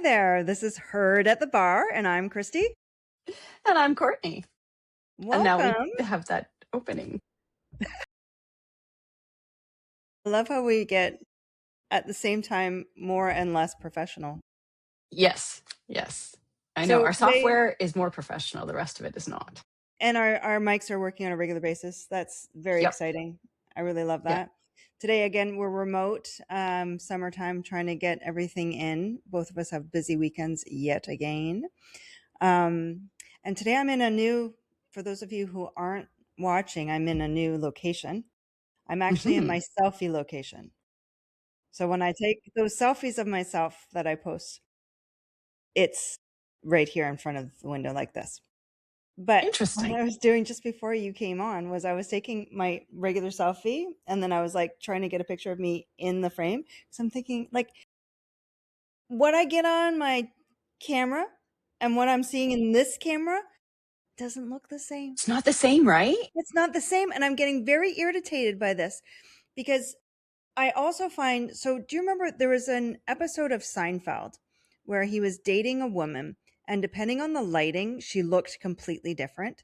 there. This is Heard at the Bar, and I'm Christy. And I'm Courtney. And now Welcome. we have that opening. I love how we get, at the same time, more and less professional. Yes. I know. Our software is more professional. The rest of it is not. And our mics are working on a regular basis. That's very exciting. I really love that. Yep. Today, again, we're remote, summertime, trying to get everything in. Both of us have busy weekends yet again. And today I'm in a new, for those of you who aren't watching, I'm in a new location. I'm actually in my selfie location. So when I take those selfies of myself that I post, it's right here in front of the window like this. But interesting. What I was doing just before you came on was I was taking my regular selfie and then I was like trying to get a picture of me in the frame. So I'm thinking like what I get on my camera and what I'm seeing in this camera doesn't look the same. It's not the same, right? It's not the same. And I'm getting very irritated by this because I also find, so do you remember there was an episode of Seinfeld where he was dating a woman and depending on the lighting, she looked completely different?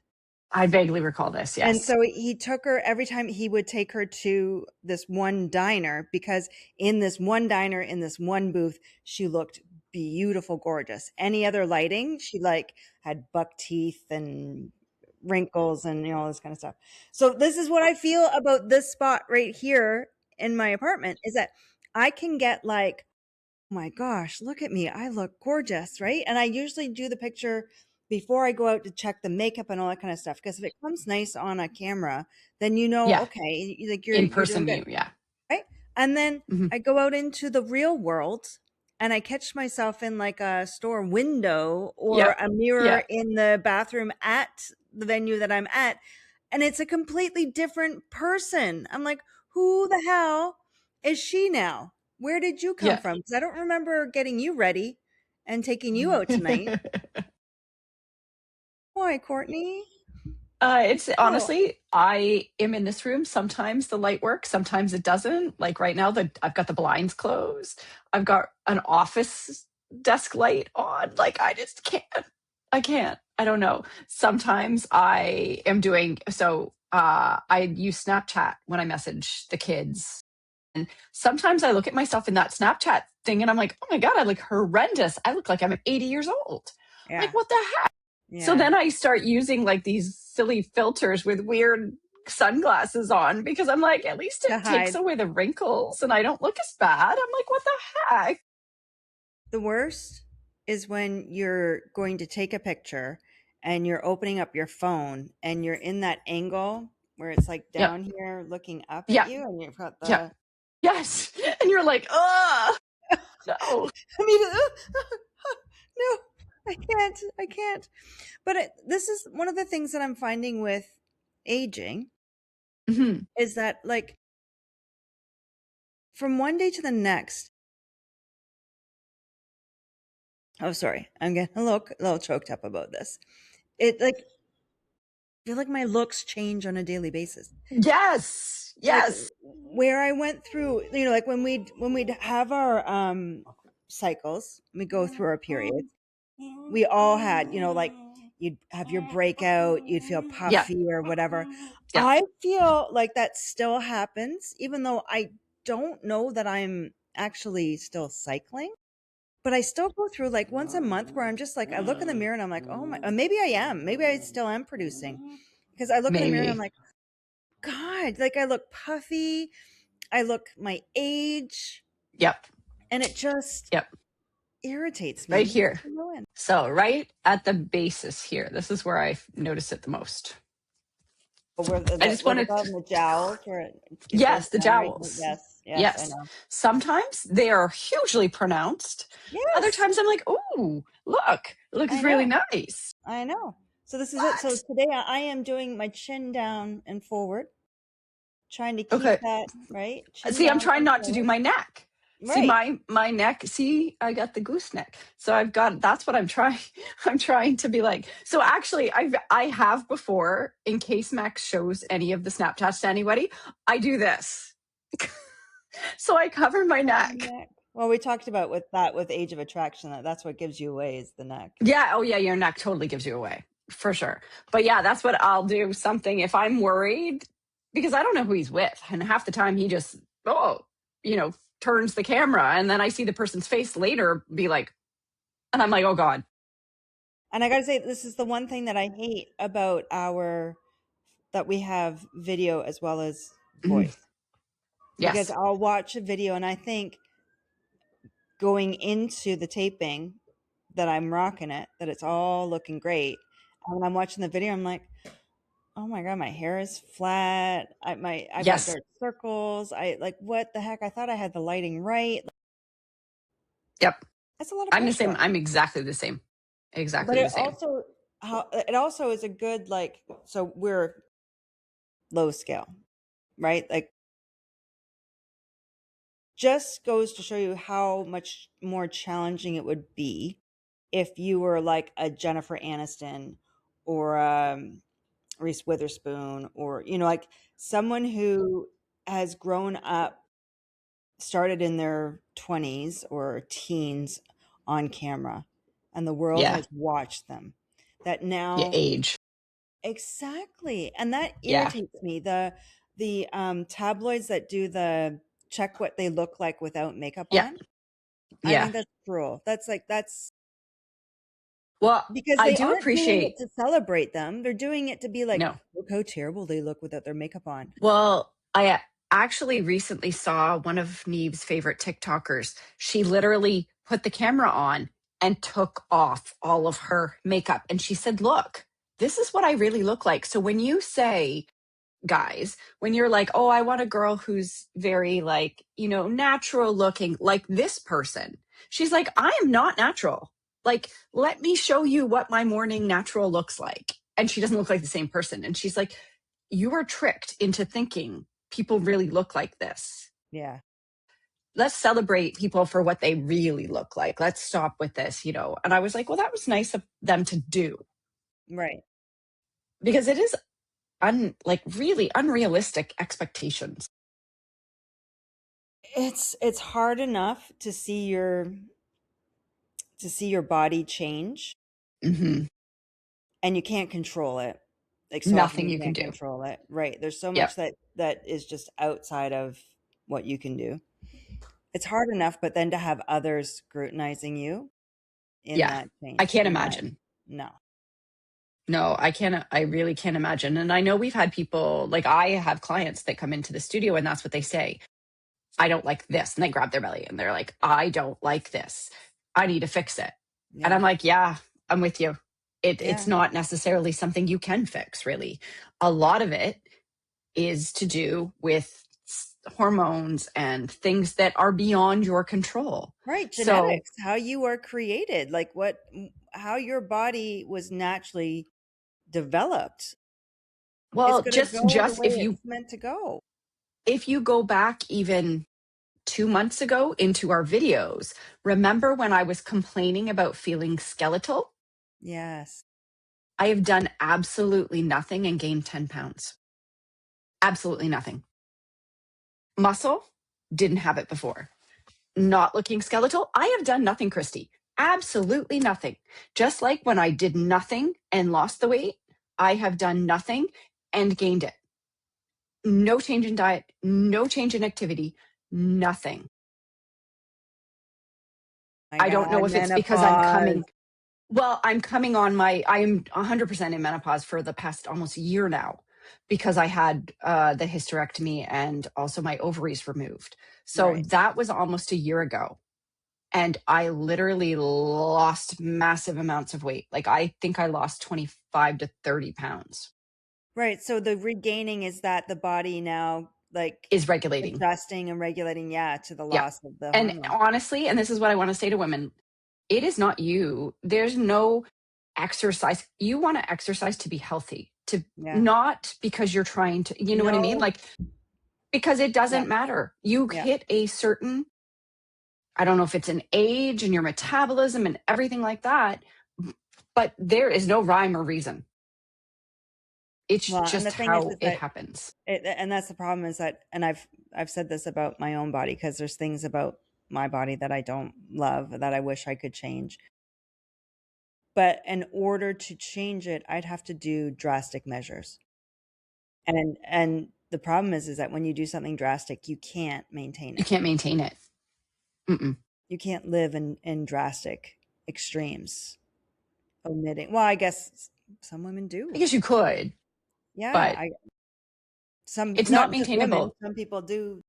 I vaguely recall this, yes. And so he took her, every time he would take her to this one diner, because in this one diner, in this one booth, she looked beautiful, gorgeous. Any other lighting, she like had buck teeth and wrinkles and all this kind of stuff. So this is what I feel about this spot right here in my apartment, is that I can get like, oh my gosh, look at me, I look gorgeous, right? And I usually do the picture before I go out to check the makeup and all that kind of stuff, because if it comes nice on a camera, then okay, like you're in person view, right? And then I go out into the real world and I catch myself in like a store window or a mirror in the bathroom at the venue that I'm at, and it's a completely different person. I'm like, who the hell is she now? Where did you come from? Because I don't remember getting you ready and taking you out tonight. Why, Courtney? It's honestly, I am in this room. Sometimes the light works, sometimes it doesn't. Like right now, I've got the blinds closed. I've got an office desk light on. Like I just can't. I can't. I don't know. Sometimes I am doing so. I use Snapchat when I message the kids. And sometimes I look at myself in that Snapchat thing and I'm like, oh my God, I look horrendous. I look like I'm 80 years old. Yeah. Like, what the heck? Yeah. So then I start using like these silly filters with weird sunglasses on because I'm like, at least it takes away the wrinkles and I don't look as bad. I'm like, what the heck? The worst is when you're going to take a picture and you're opening up your phone and you're in that angle where it's like down here looking up at you and you've got the... Yes. And you're like, no. I mean, no, I can't. But this is one of the things that I'm finding with aging is that like from one day to the next, oh, sorry, I'm getting a little choked up about this. It like, I feel like my looks change on a daily basis. Yes. Like, where I went through, like when we'd have our cycles, we go through our periods, we all had, like you'd have your breakout, you'd feel puffy or whatever. I feel like that still happens, even though I don't know that I'm actually still cycling, but I still go through like once a month where I'm just like, I look in the mirror and I'm like, oh my, maybe I still am producing, because I look in the mirror and I'm like, God, like I look puffy, I look my age. And it just irritates me. Right here. So right at the basis here, this is where I notice it the most. I just want to... the jowls? Yes, the jowls. Yes. I know. Sometimes they are hugely pronounced. Yes. Other times I'm like, oh, look, it looks really nice. I know. So this is it. So today I am doing my chin down and forward, trying to keep that, right? See, I'm trying not to do my neck. Right. See my neck. See, I got the goose neck. So that's what I'm trying. I'm trying to be like. So actually, I have before, in case Max shows any of the Snapchats to anybody, I do this. So I cover my neck. Well, we talked about with age of attraction, that's what gives you away is the neck. Yeah. Oh, yeah. Your neck totally gives you away for sure. But yeah, that's what I'll do. Something if I'm worried because I don't know who he's with. And half the time he just, oh, you know, turns the camera. And then I see the person's face later be like, and I'm like, oh God. And I gotta say, this is the one thing that I hate about that we have video as well as Mhm. voice. Because Yes. I'll watch a video and I think going into the taping that I'm rocking it, that it's all looking great. And when I'm watching the video, I'm like, oh my God, my hair is flat. I've got Yes. dark circles. I like, what the heck? I thought I had the lighting right. Yep. That's a lot of I'm the same. pressure. I'm exactly the same. But Exactly the same. it also is a good, like, so we're low scale, right? Like, just goes to show you how much more challenging it would be if you were like a Jennifer Aniston or Reese Witherspoon, or like someone who has grown up, started in their 20s or teens on camera, and the world Yeah. has watched them. That Yeah. now, Age. exactly, and that Yeah. irritates me. The tabloids that do the check what they look like without makeup Yeah. on. I Yeah. think that's cruel. That's Well, because I they do aren't doing it appreciate, to celebrate them. They're doing it to be like, no. look how terrible they look without their makeup on. Well, I actually recently saw one of Neve's favorite TikTokers. She literally put the camera on and took off all of her makeup. And she said, look, this is what I really look like. So when you say, guys, when you're like, oh, I want a girl who's very like, natural looking like this person. She's like, I am not natural. Like, let me show you what my morning natural looks like. And she doesn't look like the same person. And she's like, you are tricked into thinking people really look like this. Yeah, Let's celebrate people for what they really look like. Let's stop with this. And I was like, well, that was nice of them to do right. because it is like really unrealistic expectations. It's hard enough to see your body change, Hmm. and you can't control it. Like, so often Nothing you you can can't do. control it. Right. There's so Yep. much that is just outside of what you can do. It's hard enough, but then to have others scrutinizing you in Yeah. that I change, can't in that, imagine. no. No, I can't. I really can't imagine. And I know we've had people like I have clients that come into the studio and that's what they say. I don't like this. And they grab their belly and they're like, I don't like this. I need to fix it. And Yeah. I'm like, yeah, I'm with you. It's Yeah. not necessarily something you can fix, really. A lot of it is to do with hormones and things that are beyond your control. Right. So, Genetics, how you are created, like how your body was naturally developed is well, going to go the just way it's meant to go. if you go back even 2 months ago into our videos, remember when I was complaining about feeling skeletal? Yes. I have done absolutely nothing and gained 10 pounds. Absolutely nothing. Muscle, didn't have it before. Not looking skeletal, I have done nothing, Christy. Absolutely nothing. Just like when I did nothing and lost the weight, I have done nothing and gained it. No change in diet, no change in activity, nothing. My I don't God, know if it's because menopause. I'm coming on I am 100% in menopause for the past almost year now because I had the hysterectomy and also my ovaries removed. So Right. that was almost a year ago. And I literally lost massive amounts of weight. Like I think I lost 25 to 30 pounds Right. So the regaining is that the body now, like, is regulating. adjusting and regulating, yeah, to the Yeah. loss of the And hormone. honestly, and this is what I want to say to women, it is not you. There's no exercise. You want to exercise to be healthy, to Yeah. not because you're trying to, you know what I mean? No. Like, because it Yeah. doesn't matter. You Yeah. hit a certain, I don't know if it's an age and your metabolism and everything like that, but there is no rhyme or reason. It's Well, and just the thing how is it that happens. and that's the problem is that, and I've said this about my own body, because there's things about my body that I don't love, that I wish I could change. But in order to change it, I'd have to do drastic measures. And the problem is that when you do something drastic, you can't maintain You it. can't maintain it. Mm-mm. You can't live in drastic extremes. Omitting, well, I guess some women I do. guess you could, Yeah, but I some, it's not not just women, maintainable. some people do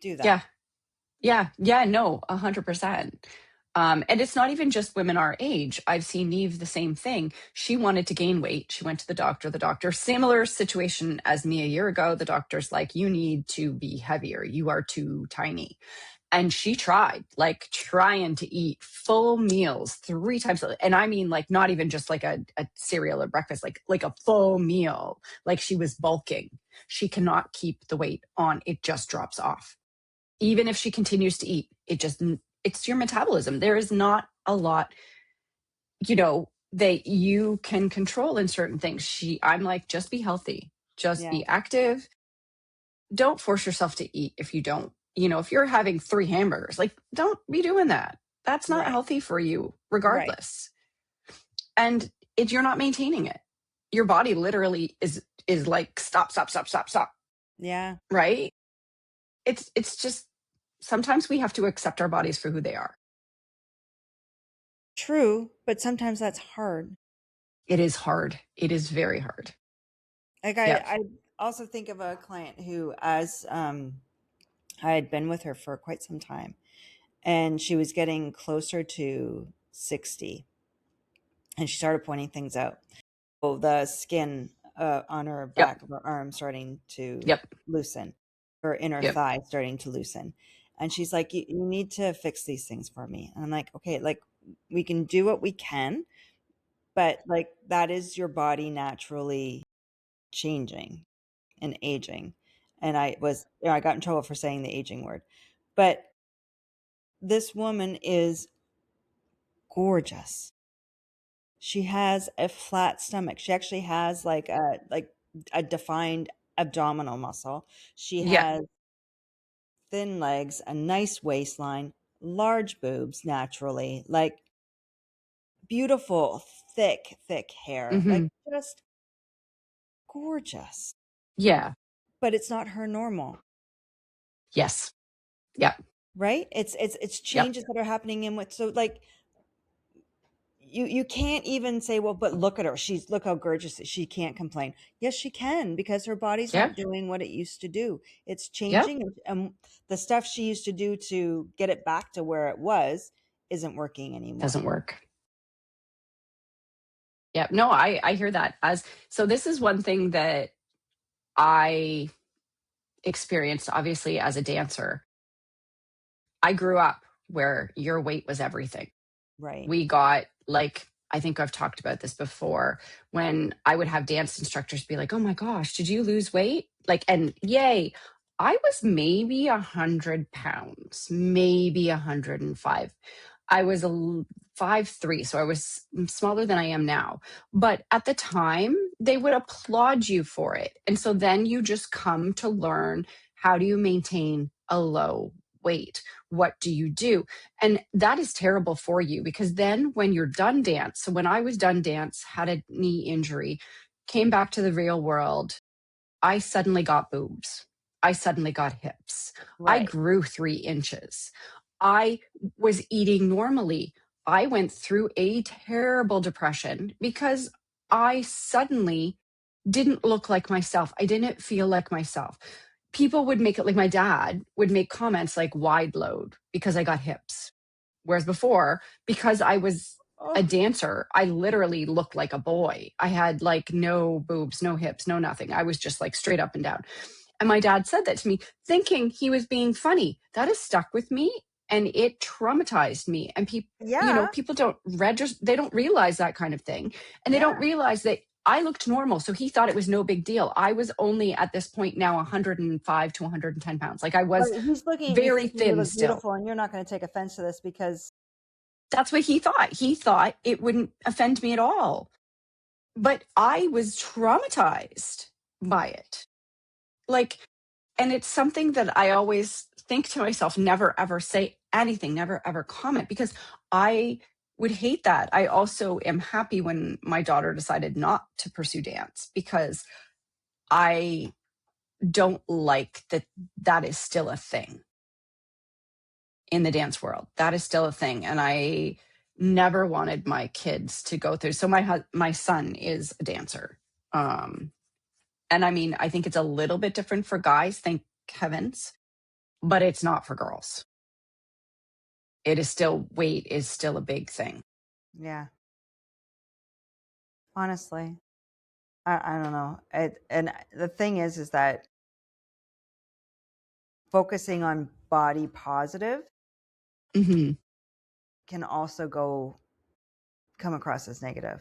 Yeah. that. Yeah. No, 100%. And it's not even just women our age. I've seen Neve the same thing. She wanted to gain weight. She went to the doctor. The doctor, similar situation as me a year ago. The doctor's like, you need to be heavier. You are too tiny. And she tried, like trying to eat full meals 3 times. And I mean, like, not even just like a cereal or breakfast, like a full meal. Like she was bulking. She cannot keep the weight on. It just drops off. Even if she continues to eat, it's your metabolism. There is not a lot, that you can control in certain things. I'm like, just be healthy, just Yeah, be active. Don't force yourself to eat if you don't, if you're having 3 hamburgers, like, don't be doing that. That's not right, healthy for you, right. regardless. And you're not maintaining it. Your body literally is like, stop, stop, stop, stop, stop. Yeah, Right? It's just sometimes we have to accept our bodies for who they are. true, but sometimes that's hard. It is hard. It is very hard. Like Yep. I also think of a client who, as I had been with her for quite some time, and she was getting closer to 60, and she started pointing things out. Oh, the skin on her Yep. back of her arm starting to Yep. loosen, her inner Yep. thigh starting to loosen. And she's like, you need to fix these things for me. And I'm like, okay, like we can do what we can, but like that is your body naturally changing and aging. And I got in trouble for saying the aging word. But this woman is gorgeous. She has a flat stomach. She actually has like a defined abdominal muscle. She Yeah. has thin legs, a nice waistline, large boobs naturally, like beautiful, thick hair, like Hmm. just gorgeous. Yeah. But it's not her normal, Yes. Yep. right? It's Yep. changes that are happening in what, so like you can't even say, well, but look at her, look how gorgeous she can't complain. Yes, she can, because her body's Yep. not doing what it used to do. It's Yep. changing, and the stuff she used to do to get it back to where it was isn't working anymore. Doesn't work. Yep. No, I hear that. So this is one thing that I experienced, obviously, as a dancer. I grew up where your weight was everything. Right. We got, like, I think I've talked about this before, when I would have dance instructors be like, oh my gosh, did you lose weight? Like, and yay, I was maybe 100 pounds, maybe 105. I was 5'3", so I was smaller than I am now. But at the time, they would applaud you for it. And so then you just come to learn, how do you maintain a low weight? What do you do? And that is terrible for you, because then when you're done dance, so when I was done dance, had a knee injury, came back to the real world, I suddenly got boobs. I suddenly got hips. I Right. grew 3 inches. I was eating normally. I went through a terrible depression because I suddenly didn't look like myself. I didn't feel like myself. People would make it, like my dad would make comments like wide load because I got hips. Whereas before, because I was a Oh, dancer, I literally looked like a boy. I had like no boobs, no hips, no nothing. I was just like straight up and down. And my dad said that to me, thinking he was being funny. That has stuck with me, and it traumatized me. And people, yeah. people don't register, they don't realize that kind of thing. And they don't Yeah. realize that I looked normal. So he thought it was no big deal. I was only at this point now 105 to 110 pounds. Like, I was But he's looking at you very thinking you thin look still. beautiful, and you're not going to take offense to this because That's what he thought. He thought it wouldn't offend me at all. But I was traumatized by it. Like, and it's something that I always think to myself, never ever say anything, never ever comment, because I would hate that. I also am happy when my daughter decided not to pursue dance, because I don't like that that is still a thing in the dance world. That is still a thing. And I never wanted my kids to go through. So my son is a dancer. And I mean, I think it's a little bit different for guys, thank heavens, but it's not for girls. It is still, weight is still a big thing. Yeah. Honestly, I don't know. And the thing is that focusing on body positive Mm-hmm. can also come across as negative.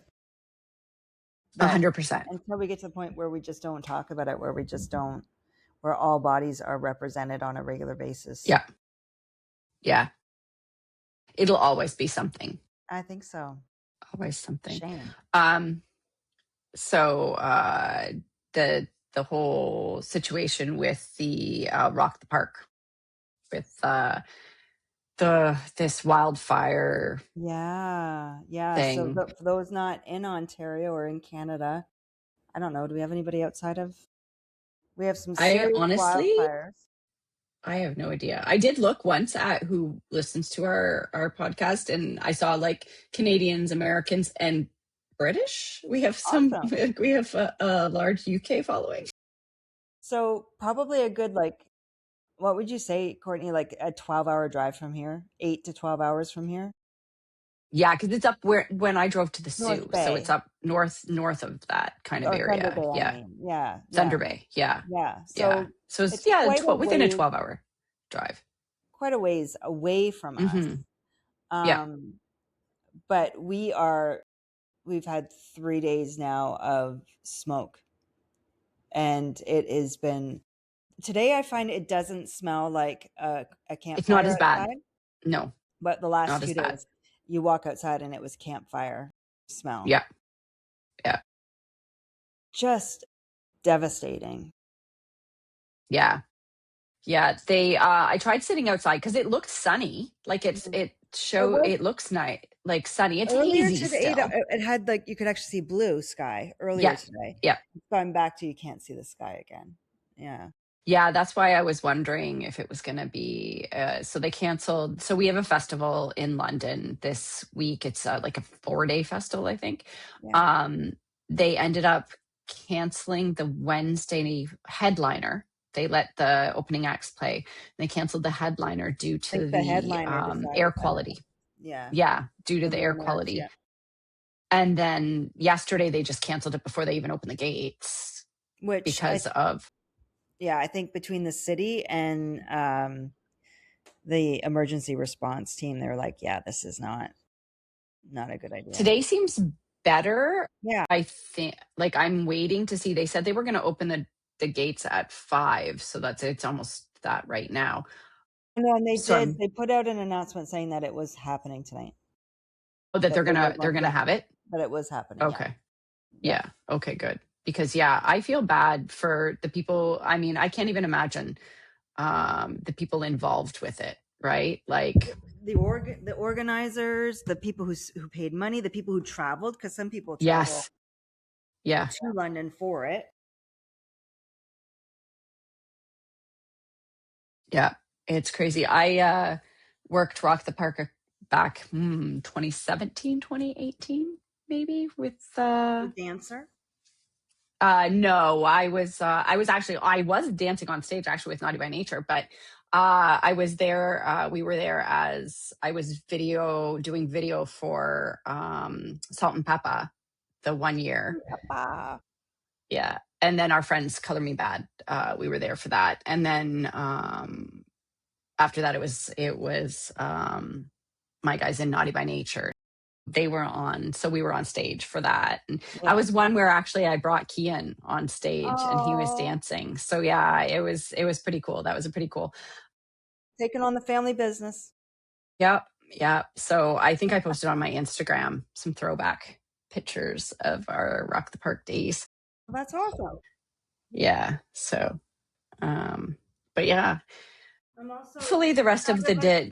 But 100%. until we get to the point where we just don't talk about it, where all bodies are represented on a regular basis. Yeah. Yeah. It'll always be something. I think so. Always something. Shame. So the whole situation with the Rock the Park, with this wildfire Yeah. So thing. for those not in Ontario or in Canada, I don't know. Do we have anybody outside of? We have some I serious honestly, wildfires. I have no idea. I did look once at who listens to our podcast, and I saw like Canadians, Americans, and British. We have Awesome. we have a large UK following. So probably a good, like, what would you say, Courtney? Like a 12-hour drive from here, 8 to 12 hours from here. Yeah, because it's up where when I drove to the North Sioux, so it's Bay up north of that kind of or Thunder area. Bay, I Yeah, mean. Yeah. Thunder Bay. Yeah, Yeah. yeah. So So it's it's quite a within a ways, 12-hour drive. away from us. Mm-hmm. Yeah, Um, but we've had 3 days now of smoke, and it has been, today I find it doesn't smell like a it's not campfire as bad. outside, No, but the last not as 2 bad. days you walk outside and it was campfire smell. Yeah, yeah, Just devastating. yeah. Yeah, they I tried sitting outside because it looked sunny. Like It was it looks nice, like sunny. It's earlier hazy today. still. It had, like, you could actually see blue sky earlier Yeah. today. Yeah. It's gone back to, you can't see the sky again. Yeah. Yeah, that's why I was wondering if it was going to be so they canceled. So we have a festival in London this week. It's like a 4-day festival, I think. Yeah. They ended up canceling the Wednesday headliner. They let the opening acts play. They canceled the headliner due I think to the the headliner decided air that. quality. Yeah. Yeah, due to The the air rumors. quality. Yeah. And then yesterday they just canceled it before they even opened the gates Which because of I think between the city and the emergency response team, they're like, yeah, this is not a good idea. today seems better. Yeah. I think, like, I'm waiting to see. They said they were going to open the gates at 5, so it's almost that right now. No, and So they put out an announcement saying that it was happening tonight. that That they're gonna have it. that it was happening. Okay, yeah, okay, good. Because yeah, I feel bad for the people. I mean, I can't even imagine the people involved with it. Right, like The organizers, the people who paid money, the people who traveled, because some people travel yes, yeah. to London for it. Yeah, it's crazy. I worked Rock the Park back 2017, 2018, maybe with The dancer. no, I was actually I was dancing on stage actually with Naughty by Nature, but I was there we were there as I was doing video for Salt and Pepper the 1 year. Yeah. And then our friends Color Me Bad, we were there for that. And then after that it was my guys in Naughty by Nature. They were on, so we were on stage for that. And I was one where actually I brought Kian on stage and he was dancing. So yeah, it was pretty cool. That was a pretty cool. Taking on the family business. Yep. Yeah. So I think I posted on my Instagram some throwback pictures of our Rock the Park days. That's awesome. Yeah. So but yeah. I'm also Hopefully the rest of the day.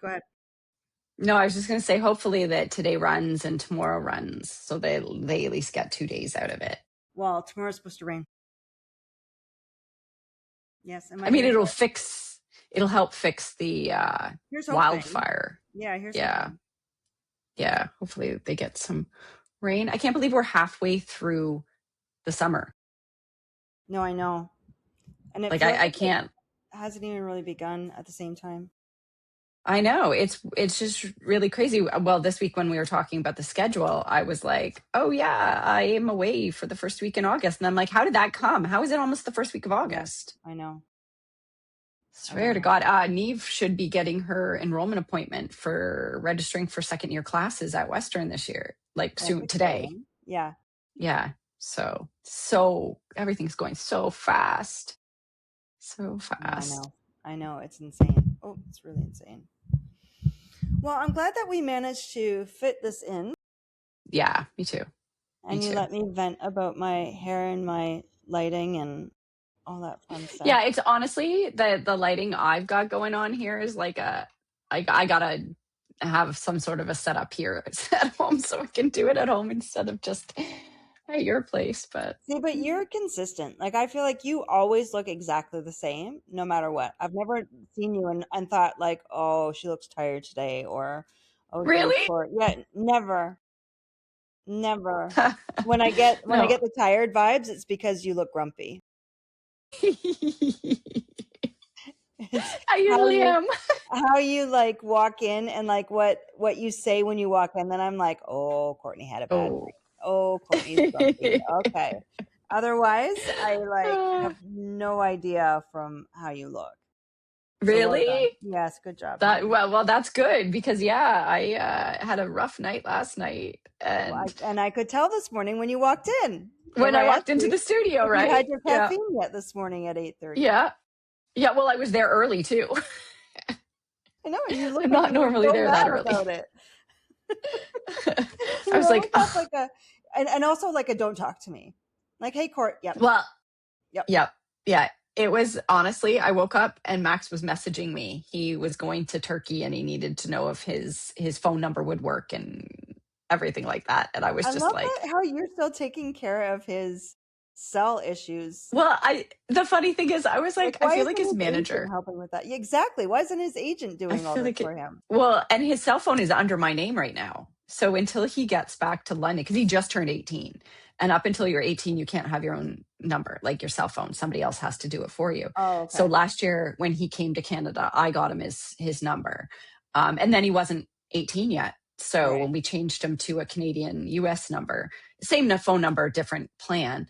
Go ahead. No, I was just going to say, hopefully that today runs and tomorrow runs, so they at least get 2 days out of it. Well, tomorrow's supposed to rain. Yes, and my I mean, hair's it'll help fix the here's hoping. wildfire. Yeah, here's Yeah. hoping. Yeah. Hopefully they get some rain. I can't believe we're halfway through the summer. No, I know. And it Like feels I can't. it hasn't even really begun at the same time. I know it's just really crazy. Well, this week when we were talking about the schedule, I was like, "Oh yeah, I am away for the first week in August," and I'm like, "How did that come? How is it almost the first week of August?" I know. Swear to God, Neve should be getting her enrollment appointment for registering for second year classes at Western this year, like soon today. Exciting. Yeah. Yeah. So everything's going so fast. So fast. I know. It's insane. Oh, it's really insane. Well, I'm glad that we managed to fit this in. Yeah, me too. And you let me vent about my hair and my lighting and all that fun stuff. Yeah, it's honestly the lighting I've got going on here is like I gotta have some sort of a setup here at home so I can do it at home instead of just at your place. But see, but you're consistent. Like I feel like you always look exactly the same, no matter what. I've never seen you and thought like, oh, she looks tired today, or oh, really, yeah, never. When I get the tired vibes, it's because you look grumpy. I usually am. How you like walk in and like what you say when you walk in, then I'm like, oh, Courtney had a bad week. Oh, Courtney's grumpy. Okay. Otherwise, I like have no idea from how you look. Really? So well, yes, good job. Well, that's good because I had a rough night last night, and I could tell this morning when you walked in. When I walked into the studio, right? You had your caffeine yet this morning at 8:30. Yeah. Yeah, well, I was there early too. I know, you look I'm not normally there that early. About it. I was like, and also like a don't talk to me. Like, hey, Court. Yep. Well, yep. Yeah. It was honestly, I woke up and Max was messaging me. He was going to Turkey and he needed to know if his phone number would work and everything like that. And I was just like, how you're still taking care of his cell issues. Well, the funny thing is, I was like I feel like his manager helping with that. Yeah, exactly. Why isn't his agent doing all this for him? Well, and his cell phone is under my name right now. So until he gets back to London, because he just turned 18, and up until you're 18, you can't have your own number, like your cell phone. Somebody else has to do it for you. Oh, okay. So last year when he came to Canada, I got him his number, and then he wasn't 18 yet. So when we changed him to a Canadian US number, same phone number, different plan.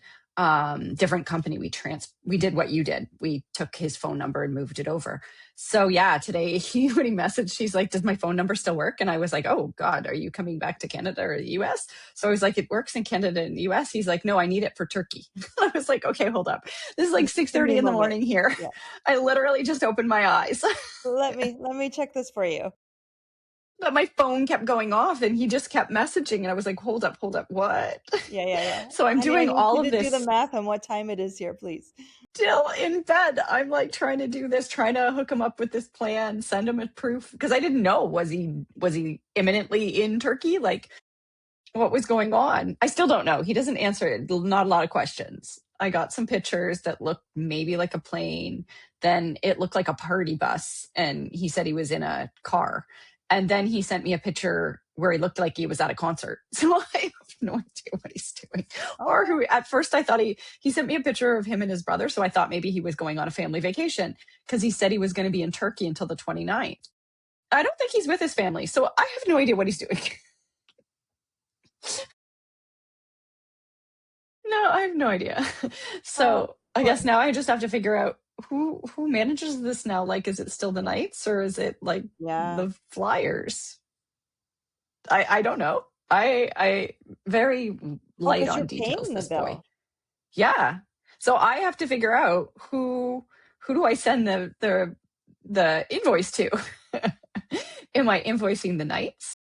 Different company. We did what you did. We took his phone number and moved it over. So yeah, today when he messaged, he's like, does my phone number still work? And I was like, oh God, are you coming back to Canada or the US? So I was like, it works in Canada and the US. He's like, no, I need it for Turkey. I was like, okay, hold up. This is like 6:30 in the morning here. Yeah. I literally just opened my eyes. let me check this for you. But my phone kept going off and he just kept messaging and I was like, hold up, what? Yeah. So I'm doing all of this. Do the math on what time it is here, please. Still in bed. I'm like trying to do this, trying to hook him up with this plan, send him a proof. Because I didn't know, was he imminently in Turkey? Like what was going on? I still don't know. He doesn't answer not a lot of questions. I got some pictures that looked maybe like a plane. Then it looked like a party bus. And he said he was in a car. And then he sent me a picture where he looked like he was at a concert. So I have no idea what he's doing. Or who, at first I thought he sent me a picture of him and his brother. So I thought maybe he was going on a family vacation because he said he was going to be in Turkey until the 29th. I don't think he's with his family. So I have no idea what he's doing. No, I have no idea. So I guess now I just have to figure out who manages this now. Like, is it still the Knights or is it like the Flyers? I don't know. I very light on details. This boy. Yeah. So I have to figure out who do I send the invoice to? Am I invoicing the Knights?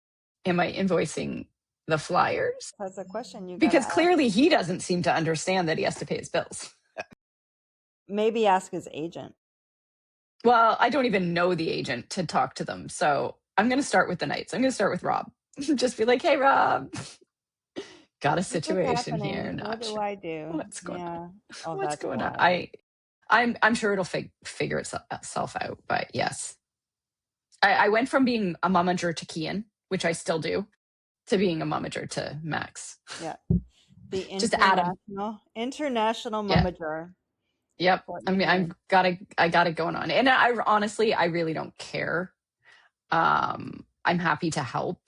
Am I invoicing the Flyers? That's a question you because clearly he doesn't seem to understand that he has to pay his bills. Maybe ask his agent. Well, I don't even know the agent to talk to them. So I'm going to start with the Knights. I'm going to start with Rob. Just be like, hey, Rob, got a This is what's situation here. happening. What Not do sure I do? what's going on. Yeah. Oh, What's that's going on. wild. I'm sure it'll figure itself out. But yes, I went from being a momager to Kian, which I still do, to being a momager to Max. Yeah. The Just Adam. international Yeah. momager. Yep. I Courtney mean, and I got it going on. And I honestly, I really don't care. I'm happy to help.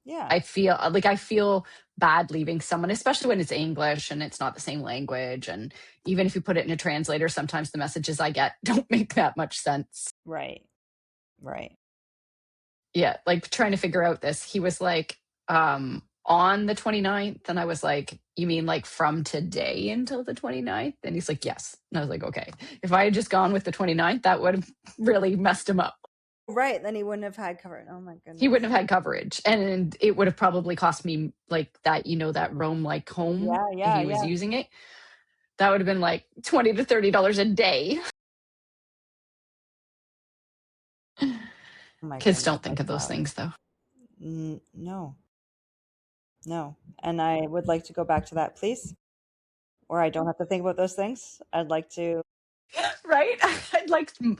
yeah. I feel bad leaving someone, especially when it's English and it's not the same language. And even if you put it in a translator, sometimes the messages I get don't make that much sense. Right. Yeah, like trying to figure out this. He was like, on the 29th. And I was like, you mean like from today until the 29th? And he's like, yes. And I was like, okay. If I had just gone with the 29th, that would have really messed him up. Right. Then he wouldn't have had cover. Oh my goodness. He wouldn't have had coverage. And it would have probably cost me like that, that Roam like home if he was using it. That would have been like $20 to $30 a day. Oh my Kids goodness, don't think that's of those wild. things though. No. And I would like to go back to that, please. Or I don't have to think about those things. I'd like to. Right?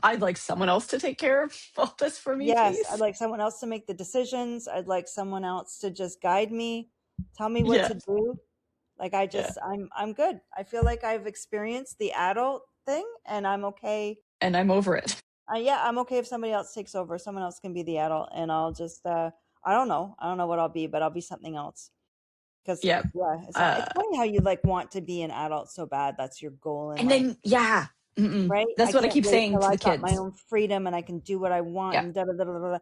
I'd like someone else to take care of all this for me, Yes, please. I'd like someone else to make the decisions. I'd like someone else to just guide me, tell me what to Yes. do. Like Yeah. I'm good. I feel like I've experienced the adult thing and I'm okay. And I'm over it. Yeah, I'm okay if somebody else takes over. Someone else can be the adult and I'll just I don't know. I don't know what I'll be, but I'll be something else. Because Yeah. it's funny how you like want to be an adult so bad. That's your goal in And life, then, yeah. right? I That's what I can't keep wait saying till to the I've got my kids. own freedom and I can do what I want Yeah. and da da da da da.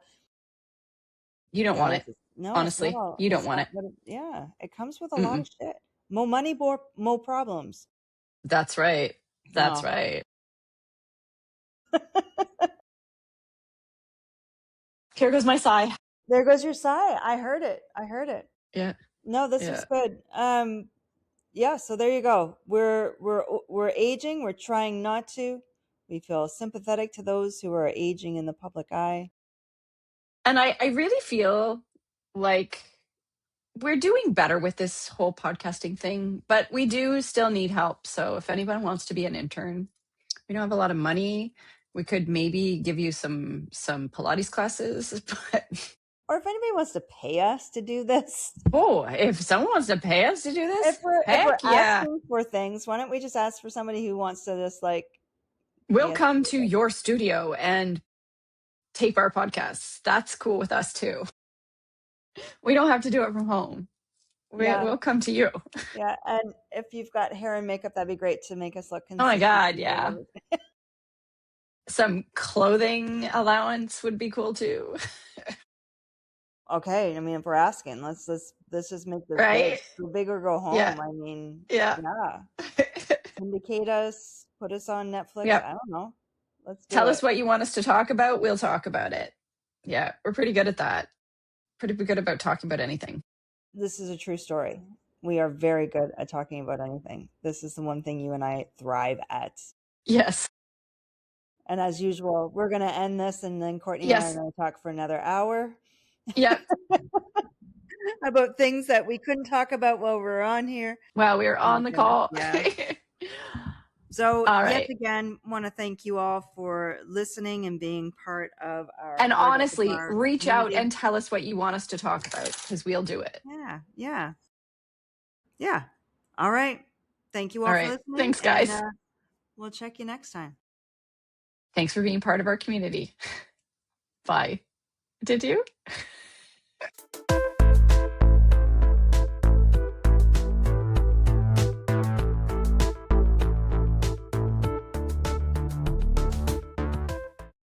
You don't want it. No, it's not Honestly, all. you don't It's want not. it. Yeah, it comes with a lot Mm-mm. of shit. More money, more problems. That's right. That's No. right. Here goes my sigh. There goes your sigh. I heard it. Yeah. No, this Yeah. was good. Yeah, so there you go. We're aging. We're trying not to. We feel sympathetic to those who are aging in the public eye. And I really feel like we're doing better with this whole podcasting thing, but we do still need help. So if anyone wants to be an intern, we don't have a lot of money. We could maybe give you some Pilates classes, but Or if anybody wants to pay us to do this, if someone wants to pay us to do if this, we're heck yeah. asking for things, why don't we just ask for somebody who wants to just like We'll pay us come to do to this? your studio and tape our podcasts. That's cool with us too. We don't have to do it from home. Yeah, We'll come to you. yeah. And if you've got hair and makeup, that'd be great to make us look Oh my consistent. God, yeah. Some clothing allowance would be cool too. Okay, I mean, if we're asking, let's just make this big. Right? Go big or go Yeah. home. I mean, Yeah. yeah. Syndicate us, put us on Netflix. Yep. I don't know. Let's do Tell it. us what you want us to talk about. We'll talk about it. Yeah, we're pretty good at that. Pretty good about talking about anything. This is a true story. We are very good at talking about anything. This is the one thing you and I thrive at. Yes. And as usual, we're going to end this, and then Courtney and I are Yes. going to talk for another hour Yep. about things that we couldn't talk about while we're on here. Well, we're on the call. Yeah. So, All yet right. again, want to thank you all for listening and being part of our And Heard The honestly, Barre reach out community. and tell us what you want us to talk about because we'll do it. Yeah. All right. Thank you all for listening. Thanks, guys. And, we'll check you next time. Thanks for being part of our community. Bye. Did you?